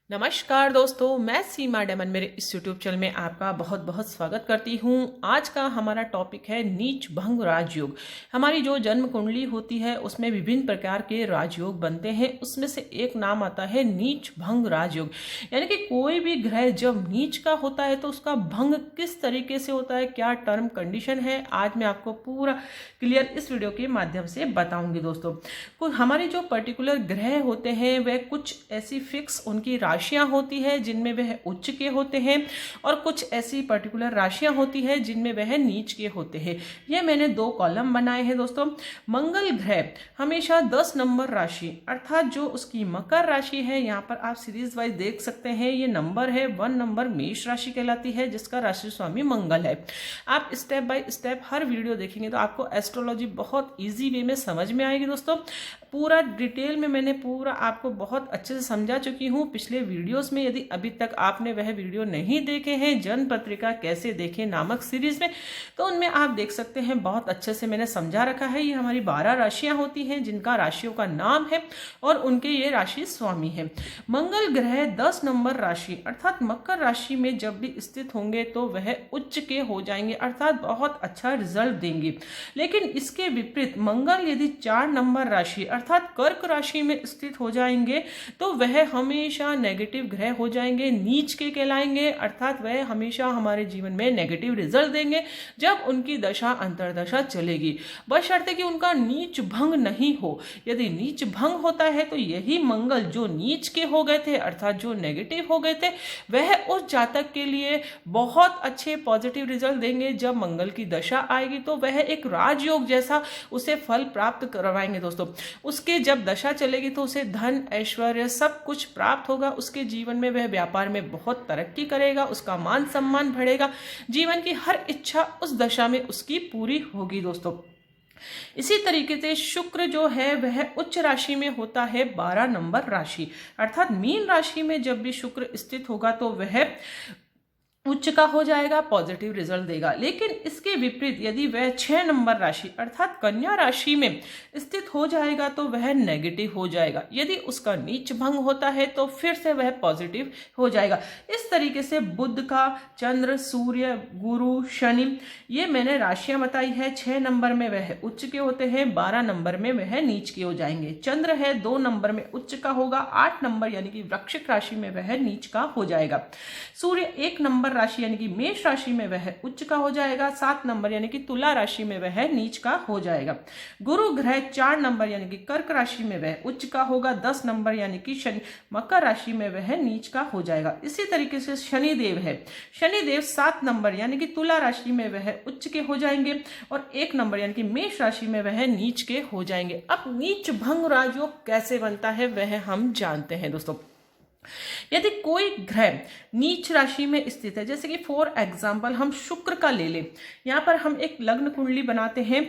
नमस्कार दोस्तों, मैं सीमा डेमन मेरे इस यूट्यूब चैनल में आपका बहुत बहुत स्वागत करती हूँ। आज का हमारा टॉपिक है नीच भंग राजयोग। हमारी जो जन्म कुंडली होती है उसमें विभिन्न प्रकार के राजयोग बनते हैं। उसमें से एक नाम आता है नीच भंग राजयोग। यानी कि कोई भी ग्रह जब नीच का होता है तो उसका भंग किस तरीके से होता है, क्या टर्म कंडीशन है, आज मैं आपको पूरा क्लियर इस वीडियो के माध्यम से बताऊंगी। दोस्तों, हमारे जो पर्टिकुलर ग्रह होते हैं वह कुछ ऐसी फिक्स उनकी राशियां होती है जिनमें वह उच्च के होते हैं और कुछ ऐसी पर्टिकुलर राशियां होती है जिनमें वह नीच के होते हैं। यह मैंने दो कॉलम बनाए हैं। दोस्तों, मंगल ग्रह हमेशा 10 नंबर राशि अर्थात जो उसकी मकर राशि है, यहाँ पर आप सीरीज वाइज देख सकते हैं, ये नंबर है 1 नंबर मेष राशि कहलाती है जिसका राशि स्वामी मंगल है। आप step by step her video देखेंगे तो आपको एस्ट्रोलॉजी बहुत ईजी वे में समझ में आएगी। दोस्तों, पूरा डिटेल में मैंने पूरा आपको बहुत अच्छे से समझा चुकी हूँ पिछले वीडियोस में। यदि अभी तक आपने वह वीडियो नहीं देखे हैं, जन्म पत्रिका कैसे देखें नामक सीरीज में, तो उनमें आप देख सकते हैं। बहुत अच्छे से मैंने समझा रखा है। ये हमारी 12 राशियां होती हैं जिनका राशियों का नाम है और उनके ये राशि स्वामी है। मंगल ग्रह 10 नंबर राशि अर्थात मकर राशि में जब भी स्थित होंगे तो वह उच्च के हो जाएंगे अर्थात बहुत अच्छा रिजल्ट देंगे। लेकिन इसके विपरीत मंगल यदि 4 नंबर राशि अर्थात कर्क राशि में स्थित हो जाएंगे तो वह हमेशा नेगेटिव ग्रह हो जाएंगे, नीच के कहलाएंगे अर्थात वह हमेशा हमारे जीवन में नेगेटिव रिजल्ट देंगे जब उनकी दशा अंतर्दशा चलेगी, बशर्ते कि उनका नीच भंग नहीं हो। यदि नीच भंग होता है तो यही मंगल जो नीच के हो गए थे अर्थात जो नेगेटिव हो गए थे वह उस जातक के लिए बहुत अच्छे पॉजिटिव रिजल्ट देंगे। जब मंगल की दशा आएगी तो वह एक राजयोग जैसा उसे फल प्राप्त करवाएंगे। दोस्तों, उसके जब दशा चलेगी तो उसे धन ऐश्वर्य सब कुछ प्राप्त होगा। उसके जीवन में वह व्यापार में बहुत तरक्की करेगा, उसका मान सम्मान बढ़ेगा, जीवन की हर इच्छा उस दशा में उसकी पूरी होगी। दोस्तों, इसी तरीके से शुक्र जो है वह उच्च राशि में होता है 12 नंबर राशि अर्थात मीन राशि में जब भी शुक्र स्थित होगा तो वह उच्च का हो जाएगा, पॉजिटिव रिजल्ट देगा। लेकिन इसके विपरीत यदि वह 6 नंबर राशि अर्थात कन्या राशि में स्थित हो जाएगा तो वह नेगेटिव हो जाएगा। यदि उसका नीच भंग होता है तो फिर से वह पॉजिटिव हो जाएगा। इस तरीके से बुध का, चंद्र, सूर्य, गुरु, शनि, ये मैंने राशियां बताई है। 6 नंबर में वह उच्च के होते हैं, 12 नंबर में वह नीच के हो जाएंगे। चंद्र है 2 नंबर में उच्च का होगा, 8 नंबर यानी कि वृश्चिक राशि में वह नीच का हो जाएगा। सूर्य 1 नंबर राशि यानी कि मेष राशि में वह उच्च का हो जाएगा, 7 नंबर यानी कि तुला राशि में वह नीच का हो जाएगा। गुरु ग्रह 4 नंबर यानी कि कर्क राशि में वह उच्च का होगा, 10 नंबर यानी कि शनि मकर राशि में वह नीच का हो जाएगा। इसी तरीके से शनिदेव है, शनिदेव 7 नंबर यानी कि तुला राशि में वह उच्च के हो जाएंगे और 1 नंबर यानी कि मेष राशि में वह नीच के हो जाएंगे। अब नीच भंग राजयोग कैसे बनता है वह हम जानते हैं। दोस्तों, यदि कोई ग्रह नीच राशि में स्थित है, जैसे कि फॉर एग्जाम्पल हम शुक्र का ले लें, यहाँ पर हम एक लग्न कुंडली बनाते हैं,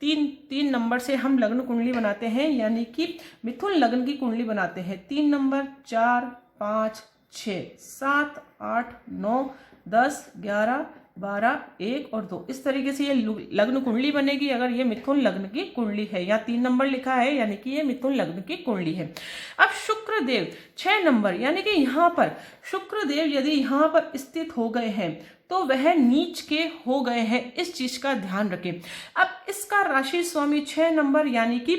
तीन नंबर से हम लग्न कुंडली बनाते हैं यानी कि मिथुन लग्न की कुंडली बनाते हैं। 3 नंबर 4 5 6 7 8 9 10 11 12 1 और 2 इस तरीके से ये लग्न कुंडली बनेगी। अगर ये मिथुन लग्न की कुंडली है, यहाँ 3 नंबर लिखा है यानी कि ये मिथुन लग्न की कुंडली है। अब शुक्रदेव 6 नंबर यानी कि यहाँ पर शुक्रदेव यदि यहाँ पर स्थित हो गए हैं तो वह नीच के हो गए हैं, इस चीज का ध्यान रखें। अब इसका राशि स्वामी 6 नंबर यानी कि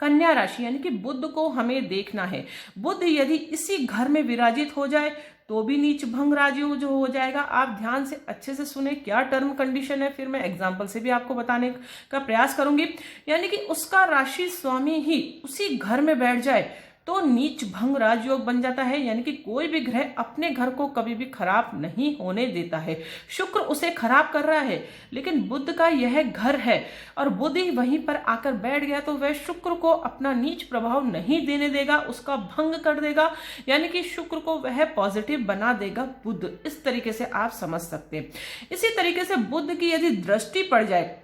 कन्या राशि यानी कि बुध को हमें देखना है। बुध यदि इसी घर में विराजित हो जाए तो भी नीच भंग राजयोग जो हो जाएगा। आप ध्यान से अच्छे से सुने क्या टर्म कंडीशन है, फिर मैं एग्जांपल से भी आपको बताने का प्रयास करूंगी। यानी कि उसका राशि स्वामी ही उसी घर में बैठ जाए तो नीच भंग राजयोग बन जाता है। यानी कि कोई भी ग्रह अपने घर को कभी भी खराब नहीं होने देता है। शुक्र उसे खराब कर रहा है लेकिन बुध का यह घर है और बुध ही वहीं पर आकर बैठ गया तो वह शुक्र को अपना नीच प्रभाव नहीं देने देगा, उसका भंग कर देगा। यानी कि शुक्र को वह पॉजिटिव बना देगा बुध। इस तरीके से आप समझ सकते हैं। इसी तरीके से बुध की यदि दृष्टि पड़ जाए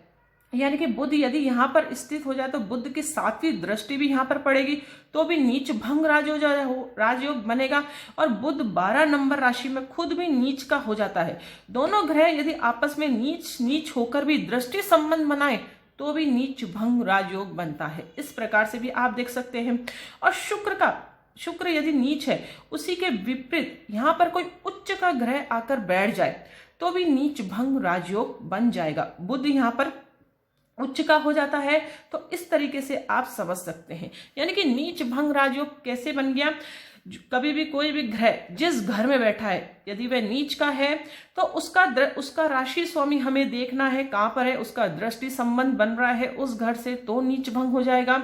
यानी कि बुध यदि यहाँ पर स्थित हो जाए तो बुध की 7वीं दृष्टि भी यहाँ पर पड़ेगी तो भी नीच भंग राजयोग बनेगा। और बुध 12 नंबर राशि में खुद भी नीच का हो जाता है। दोनों ग्रह यदि आपस में नीच होकर भी दृष्टि संबंध बनाए तो भी नीच भंग राजयोग बनता है। इस प्रकार से भी आप देख सकते हैं। और शुक्र का शुक्र यदि नीच है, उसी के विपरीत यहाँ पर कोई उच्च का ग्रह आकर बैठ जाए तो भी नीच भंग राजयोग बन जाएगा। बुध यहाँ पर उच्च का हो जाता है, तो इस तरीके से आप समझ सकते हैं। यानी कि नीच भंग राजयोग कैसे बन गया? कभी भी कोई भी ग्रह जिस घर में बैठा है, यदि वह नीच का है तो उसका राशि स्वामी हमें देखना है कहाँ पर है, उसका दृष्टि संबंध बन रहा है उस घर से तो नीच भंग हो जाएगा,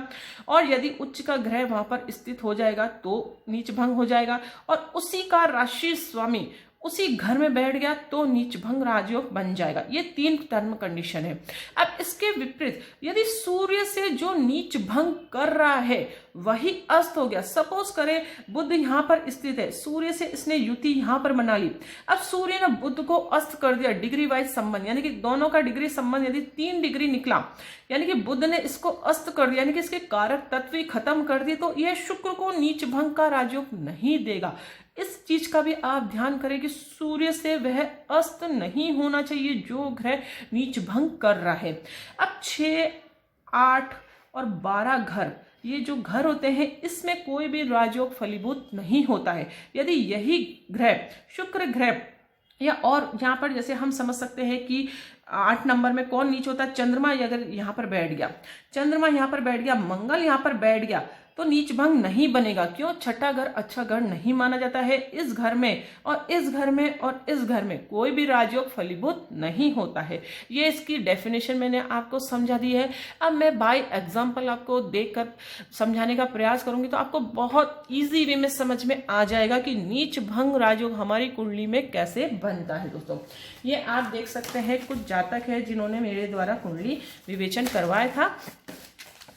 और यदि उच्च का ग्रह वहां पर स्थित हो जाएगा तो नीच भंग हो जाएगा, और उसी का राशि स्वामी उसी घर में बैठ गया तो नीच भंग राजयोग बन जाएगा। ये 3 टर्म कंडीशन है। अब इसके विपरीत यदि सूर्य से जो नीच भंग कर रहा है वही अस्त हो गया, सपोज करें बुध यहाँ पर स्थित है, सूर्य से इसने युति यहाँ पर बना ली, अब सूर्य ने बुध को अस्त कर दिया डिग्री वाइज संबंध, यानी कि दोनों का डिग्री संबंध यदि 3 डिग्री निकला, यानी कि बुध ने इसको अस्त कर दिया, यानी कि इसके कारक तत्व ही खत्म कर दिए, तो यह शुक्र को नीच भंग का राजयोग नहीं देगा। इस चीज का भी आप ध्यान करें कि सूर्य से वह अस्त नहीं होना चाहिए जो ग्रह नीच भंग कर रहा है। अब 6, 8 और 12 घर, ये जो घर होते हैं इसमें कोई भी राजयोग फलीभूत नहीं होता है। यदि यही ग्रह शुक्र ग्रह या और यहाँ पर जैसे हम समझ सकते हैं कि 8 नंबर में कौन नीच होता है, चंद्रमा अगर यहाँ पर बैठ गया, चंद्रमा यहाँ पर बैठ गया, मंगल यहाँ पर बैठ गया तो नीच भंग नहीं बनेगा। क्यों? छठा घर अच्छा घर नहीं माना जाता है। इस घर में और इस घर में और इस घर में कोई भी राजयोग फलीभूत नहीं होता है। ये इसकी डेफिनेशन मैंने आपको समझा दी है। अब मैं बाय एग्जांपल आपको देखकर समझाने का प्रयास करूंगी तो आपको बहुत इजी वे में समझ में आ जाएगा कि नीच भंग राजयोग हमारी कुंडली में कैसे बनता है। दोस्तों ये आप देख सकते हैं कुछ जातक है जिन्होंने मेरे द्वारा कुंडली विवेचन करवाया था,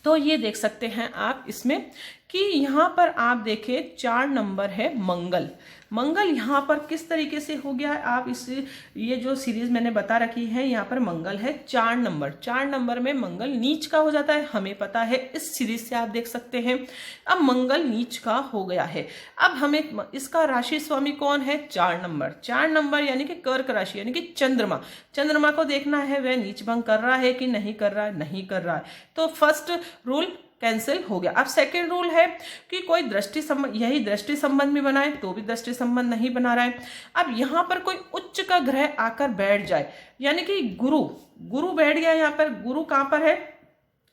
तो ये देख सकते हैं आप इसमें कि यहाँ पर आप देखें 4 नंबर है मंगल। मंगल यहाँ पर किस तरीके से हो गया है, आप इस ये जो सीरीज मैंने बता रखी है यहाँ पर मंगल है 4 नंबर, 4 नंबर में मंगल नीच का हो जाता है, हमें पता है, इस सीरीज से आप देख सकते हैं। अब मंगल नीच का हो गया है, अब हमें इसका राशि स्वामी कौन है, 4 नंबर, 4 नंबर यानी कि कर्क राशि यानी कि चंद्रमा, चंद्रमा को देखना है वह नीच भंग कर रहा है कि नहीं कर रहा है, नहीं कर रहा है, तो फर्स्ट रूल कैंसिल हो गया। अब सेकंड रूल है कि कोई दृष्टि संबंध, यही दृष्टि संबंध भी बनाए तो भी दृष्टि संबंध नहीं बना रहा है। अब यहाँ पर कोई उच्च का ग्रह आकर बैठ जाए, यानी कि गुरु बैठ गया, यहाँ पर गुरु कहाँ पर है,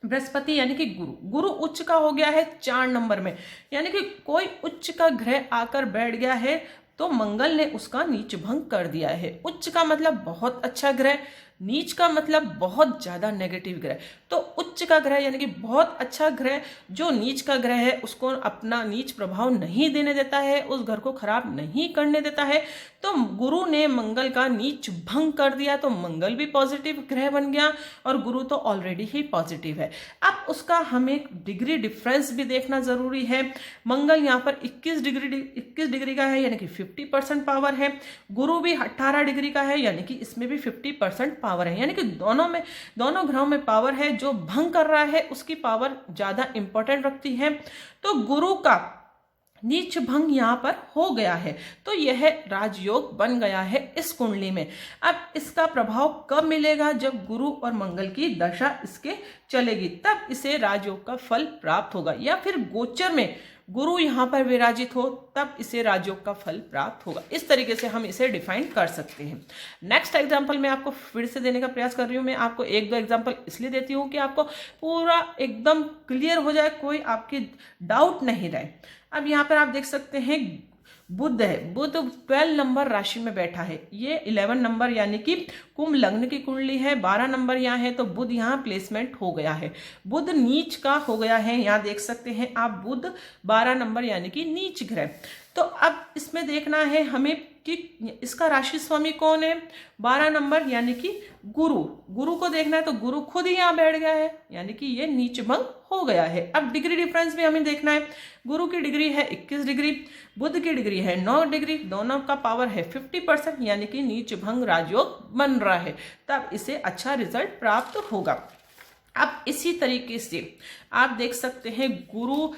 बृहस्पति यानी कि गुरु उच्च का हो गया है 4 नंबर में, यानी कि कोई उच्च का ग्रह आकर बैठ गया है तो मंगल ने उसका नीच भंग कर दिया है। उच्च का मतलब बहुत अच्छा ग्रह, नीच का मतलब बहुत ज्यादा नेगेटिव ग्रह। तो उच्च का ग्रह यानी कि बहुत अच्छा ग्रह जो नीच का ग्रह है उसको अपना नीच प्रभाव नहीं देने देता है, उस घर को खराब नहीं करने देता है, तो गुरु ने मंगल का नीच भंग कर दिया तो मंगल भी पॉजिटिव ग्रह बन गया और गुरु तो ऑलरेडी ही पॉजिटिव है। अब उसका हमें डिग्री डिफरेंस भी देखना जरूरी है। मंगल यहाँ पर 21 डिग्री का है यानी कि 50% पावर है, गुरु भी 18 डिग्री का है यानी कि इसमें भी 50% पावर है, यानी कि दोनों ग्रहों में पावर है। जो भंग कर रहा है उसकी पावर ज्यादा इंपॉर्टेंट रखती है, तो गुरु का नीच भंग यहाँ पर हो गया है तो यह राजयोग बन गया है इस कुंडली में। अब इसका प्रभाव कब मिलेगा, जब गुरु और मंगल की दशा इसके चलेगी तब इसे राजयोग का फल प्राप्त होगा, या फिर गोचर में गुरु यहाँ पर विराजित हो तब इसे राजयोग का फल प्राप्त होगा। इस तरीके से हम इसे डिफाइन कर सकते हैं। नेक्स्ट एग्जांपल मैं आपको फिर से देने का प्रयास कर रही हूँ। मैं आपको 1-2 एग्जांपल इसलिए देती हूँ कि आपको पूरा एकदम क्लियर हो जाए, कोई आपकी डाउट नहीं रहे। अब यहाँ पर आप देख सकते हैं बुध है, बुध 12 नंबर राशि में बैठा है, ये 11 नंबर यानी कि कुंभ लग्न की कुंडली है, 12 नंबर यहाँ है तो बुध यहाँ प्लेसमेंट हो गया है, बुध नीच का हो गया है। यहाँ देख सकते हैं आप बुध 12 नंबर यानी कि नीच ग्रह। तो अब इसमें देखना है हमें कि इसका राशि स्वामी कौन है, 12 नंबर यानी कि गुरु को देखना है तो गुरु खुद ही यहाँ बैठ गया है यानी कि ये नीच भंग हो गया है। अब डिग्री डिफरेंस भी हमें देखना है, गुरु की डिग्री है 21 डिग्री, बुध की डिग्री है 9 डिग्री, दोनों का पावर है 50% यानी कि नीच भंग राजयोग बन रहा है, तब इसे अच्छा रिजल्ट प्राप्त होगा। अब इसी तरीके से आप देख सकते हैं गुरु,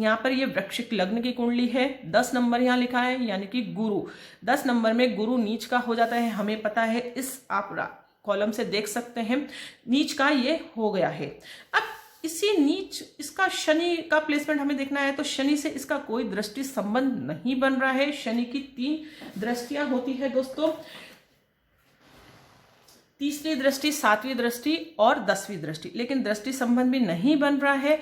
यहाँ पर ये वृश्चिक लग्न की कुंडली है, 10 नंबर यहाँ लिखा है यानी कि गुरु 10 नंबर में गुरु नीच का हो जाता है, हमें पता है, इस आप कॉलम से देख सकते हैं नीच का ये हो गया है। अब इसी नीच इसका शनि का प्लेसमेंट हमें देखना है, तो शनि से इसका कोई दृष्टि संबंध नहीं बन रहा है। शनि की 3 दृष्टियां होती है दोस्तों, तीसरी दृष्टि, 7वीं दृष्टि और 10वीं दृष्टि, लेकिन दृष्टि संबंध भी नहीं बन रहा है।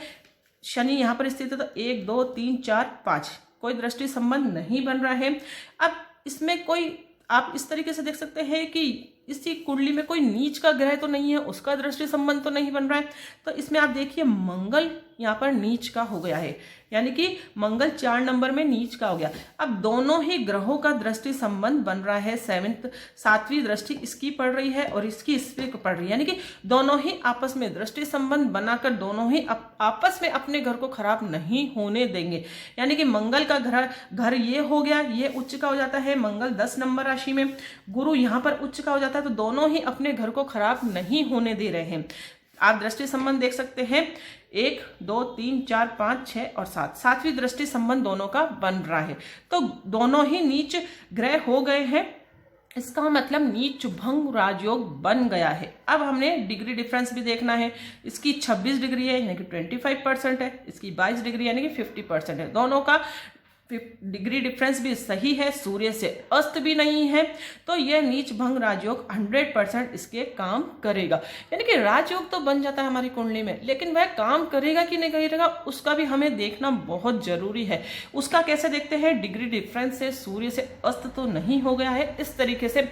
शनि यहाँ पर स्थित है तो 1 2 3 4 5 कोई दृष्टि संबंध नहीं बन रहा है। अब इसमें कोई आप इस तरीके से देख सकते हैं कि इसी कुंडली में कोई नीच का ग्रह तो नहीं है, उसका दृष्टि संबंध तो नहीं बन रहा है। तो इसमें आप देखिए मंगल यहाँ पर नीच का हो गया है, यानी कि मंगल 4 नंबर में नीच का हो गया। अब दोनों ही ग्रहों का दृष्टि संबंध बन रहा है। 7वीं दृष्टि इसकी पड़ रही है और इसकी इस पे पड़ रही है, यानी कि दोनों ही आपस में दृष्टि संबंध बनाकर दोनों ही आपस में अपने घर को खराब नहीं होने देंगे। यानी कि मंगल का घर ये हो गया, ये उच्च का हो जाता है। मंगल 10 नंबर राशि में, गुरु यहाँ पर उच्च का हो जाता है, तो दोनों ही अपने घर को खराब नहीं होने दे रहे हैं। आप दृष्टि संबंध देख सकते हैं, 1 2 3 4 5 6 और 7, 7वीं दृष्टि संबंध दोनों का बन रहा है। तो दोनों ही नीच ग्रह हो गए हैं, इसका मतलब नीच भंग राजयोग बन गया है। अब हमने डिग्री डिफरेंस भी देखना है। इसकी 26 डिग्री है यानी कि 25% है, इसकी 22 डिग्री यानी कि 50% है। दोनों का डिग्री डिफरेंस भी सही है, सूर्य से अस्त भी नहीं है, तो यह नीच भंग राजयोग 100% इसके काम करेगा। यानी कि राजयोग तो बन जाता है हमारी कुंडली में, लेकिन वह काम करेगा कि नहीं करेगा उसका भी हमें देखना बहुत जरूरी है। उसका कैसे देखते हैं, डिग्री डिफरेंस से सूर्य से अस्त तो नहीं हो गया है। इस तरीके से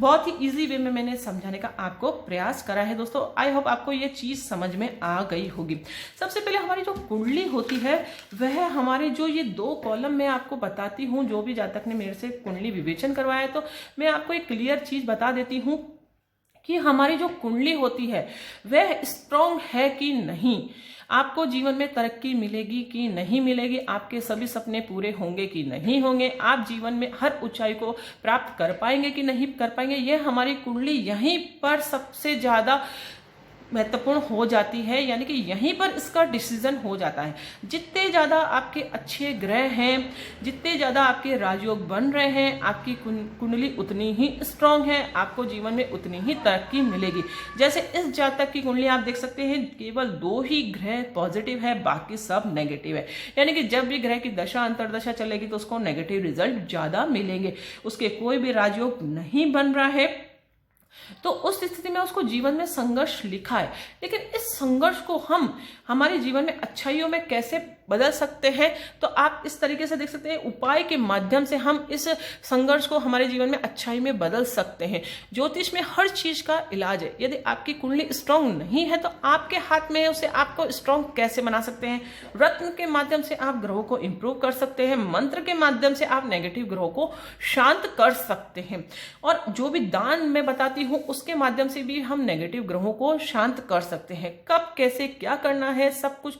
बहुत ही इजी वे में मैंने समझाने का आपको प्रयास करा है दोस्तों। आई होप आपको ये चीज समझ में आ गई होगी। सबसे पहले हमारी जो कुंडली होती है वह हमारे जो ये 2 कॉलम मैं आपको बताती हूँ। जो भी जातक ने मेरे से कुंडली विवेचन करवाया है तो मैं आपको एक क्लियर चीज बता देती हूँ कि हमारी जो कुंडली होती है वह स्ट्रॉन्ग है कि नहीं, आपको जीवन में तरक्की मिलेगी कि नहीं मिलेगी, आपके सभी सपने पूरे होंगे कि नहीं होंगे, आप जीवन में हर ऊंचाई को प्राप्त कर पाएंगे कि नहीं कर पाएंगे, ये हमारी कुंडली यहीं पर सबसे ज्यादा महत्वपूर्ण हो जाती है। यानी कि यहीं पर इसका डिसीजन हो जाता है। जितने ज़्यादा आपके अच्छे ग्रह हैं, जितने ज़्यादा आपके राजयोग बन रहे हैं, आपकी कुंडली उतनी ही स्ट्रांग है, आपको जीवन में उतनी ही तरक्की मिलेगी। जैसे इस जातक की कुंडली आप देख सकते हैं, केवल 2 ही ग्रह पॉजिटिव है, बाकी सब नेगेटिव है। यानी कि जब भी ग्रह की दशा अंतरदशा चलेगी तो उसको नेगेटिव रिजल्ट ज़्यादा मिलेंगे। उसके कोई भी राजयोग नहीं बन रहा है, तो उस स्थिति में उसको जीवन में संघर्ष लिखा है। लेकिन इस संघर्ष को हम हमारे जीवन में अच्छाइयों में कैसे बदल सकते हैं, तो आप इस तरीके से देख सकते हैं, उपाय के माध्यम से हम इस संघर्ष को हमारे जीवन में अच्छाई में बदल सकते हैं। ज्योतिष में हर चीज का इलाज है। यदि आपकी कुंडली स्ट्रांग नहीं है तो आपके हाथ में उसे आपको स्ट्रांग कैसे बना सकते हैं। रत्न के माध्यम से आप ग्रहों को इंप्रूव कर सकते हैं, मंत्र के माध्यम से आप नेगेटिव ग्रहों को शांत कर सकते हैं, और जो भी दान मैं बताती हूँ उसके माध्यम से भी हम नेगेटिव ग्रहों को शांत कर सकते हैं। कब कैसे क्या करना है सब कुछ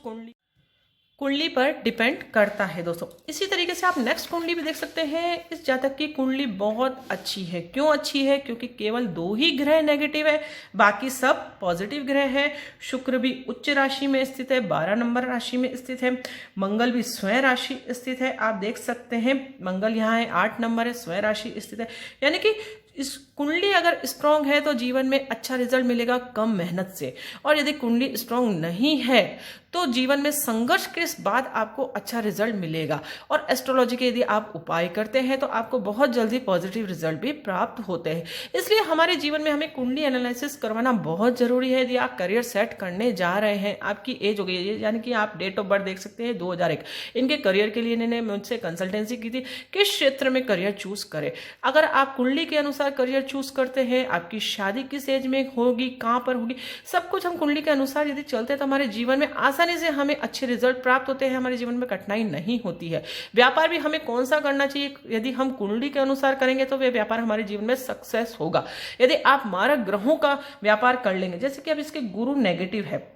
कुंडली पर डिपेंड करता है दोस्तों। इसी तरीके से आप नेक्स्ट कुंडली भी देख सकते हैं। इस जातक की कुंडली बहुत अच्छी है। क्यों अच्छी है? क्योंकि केवल 2 ही ग्रह नेगेटिव है, बाकी सब पॉजिटिव ग्रह है। शुक्र भी उच्च राशि में स्थित है, 12 नंबर राशि में स्थित है। मंगल भी स्वयं राशि स्थित है, आप देख सकते हैं मंगल यहाँ है, 8 नंबर है, स्वयं राशि स्थित है। यानी कि इस कुंडली अगर स्ट्रांग है तो जीवन में अच्छा रिजल्ट मिलेगा कम मेहनत से, और यदि कुंडली स्ट्रांग नहीं है तो जीवन में संघर्ष के बाद आपको अच्छा रिजल्ट मिलेगा। और एस्ट्रोलॉजी के यदि आप उपाय करते हैं तो आपको बहुत जल्दी पॉजिटिव रिजल्ट भी प्राप्त होते हैं। इसलिए हमारे जीवन में हमें कुंडली एनालिसिस करवाना बहुत जरूरी है। यदि आप करियर सेट करने जा रहे हैं, आपकी एज हो गई है, यानी कि आप डेट ऑफ बर्थ देख सकते हैं 2001, इनके करियर के लिए इन्होंने मुझसे कंसल्टेंसी की थी किस क्षेत्र में करियर चूज करें। अगर आप कुंडली के अनुसार करियर चूज करते हैं, आपकी शादी किस एज में होगी, कहाँ पर होगी, सब कुछ हम कुंडली के अनुसार यदि चलते हैं तो हमारे जीवन में आसानी से हमें अच्छे रिजल्ट प्राप्त होते हैं, हमारे जीवन में कठिनाई नहीं होती है। व्यापार भी हमें कौन सा करना चाहिए, यदि हम कुंडली के अनुसार करेंगे तो वह व्यापार हमारे जीवन में सक्सेस होगा। यदि आप मारक ग्रहों का व्यापार कर लेंगे, जैसे कि अब इसके गुरु नेगेटिव है,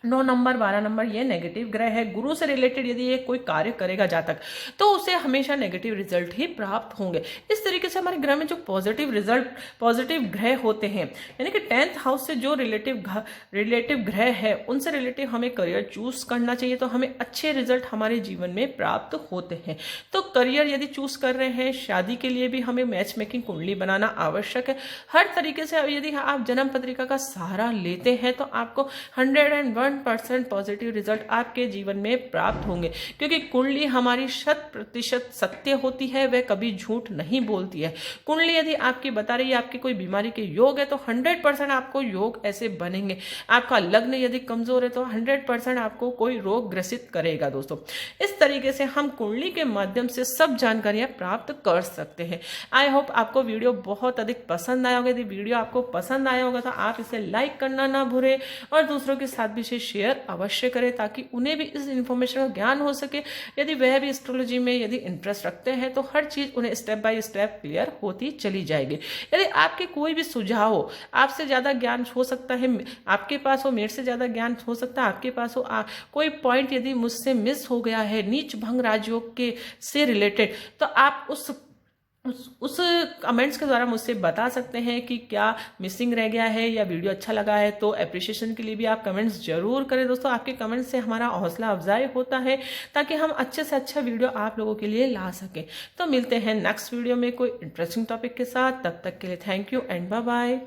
9 नंबर 12 नंबर ये नेगेटिव ग्रह है। गुरु से रिलेटेड यदि ये कोई कार्य करेगा जातक तो उसे हमेशा नेगेटिव रिजल्ट ही प्राप्त होंगे। इस तरीके से हमारे ग्रह में जो पॉजिटिव ग्रह होते हैं, यानी कि 10th हाउस से जो रिलेटिव ग्रह है उनसे रिलेटिव हमें करियर चूज करना चाहिए, तो हमें अच्छे रिजल्ट हमारे जीवन में प्राप्त होते हैं। तो करियर यदि चूज कर रहे हैं, शादी के लिए भी हमें मैच मेकिंग कुंडली बनाना आवश्यक है। हर तरीके से यदि आप जन्म पत्रिका का सहारा लेते हैं तो आपको 101 1% पॉजिटिव रिजल्ट आपके जीवन में प्राप्त होंगे, क्योंकि कुंडली हमारी 100% सत्य होती है, वह कभी झूठ नहीं बोलती है। कुंडली यदि आपकी बता रही है आपकी कोई बीमारी के योग है तो 100% आपको योग ऐसे बनेंगे। आपका लग्न यदि कमजोर है तो 100% आपको कोई रोग ग्रसित करेगा। दोस्तों, इस तरीके से हम कुंडली के माध्यम से सब जानकारियां प्राप्त कर सकते हैं। आई होप आपको वीडियो बहुत अधिक पसंद आया होगा। यदि वीडियो आपको पसंद आया होगा तो आप इसे लाइक करना ना भूलें और दूसरों के साथ भी इसे शेयर अवश्य करें, ताकि उन्हें भी इस इन्फॉर्मेशन का ज्ञान हो सके। यदि वह भी एस्ट्रोलॉजी में यदि इंटरेस्ट रखते हैं तो हर चीज उन्हें स्टेप बाय स्टेप क्लियर होती चली जाएगी। यदि आपके कोई भी सुझाव हो, आपसे ज्यादा ज्ञान हो सकता है आपके पास हो, मेरे से ज्यादा ज्ञान हो सकता है आपके पास हो, कोई पॉइंट यदि मुझसे मिस हो गया है नीच भंग राजयोग के से रिलेटेड, तो आप उस कमेंट्स के द्वारा मुझसे बता सकते हैं कि क्या मिसिंग रह गया है या वीडियो अच्छा लगा है। तो एप्रिसिएशन के लिए भी आप कमेंट्स जरूर करें। दोस्तों, आपके कमेंट्स से हमारा हौसला अफजाई होता है ताकि हम अच्छे से अच्छा वीडियो आप लोगों के लिए ला सकें। तो मिलते हैं नेक्स्ट वीडियो में कोई इंटरेस्टिंग टॉपिक के साथ। तब तक के लिए thank you and bye bye.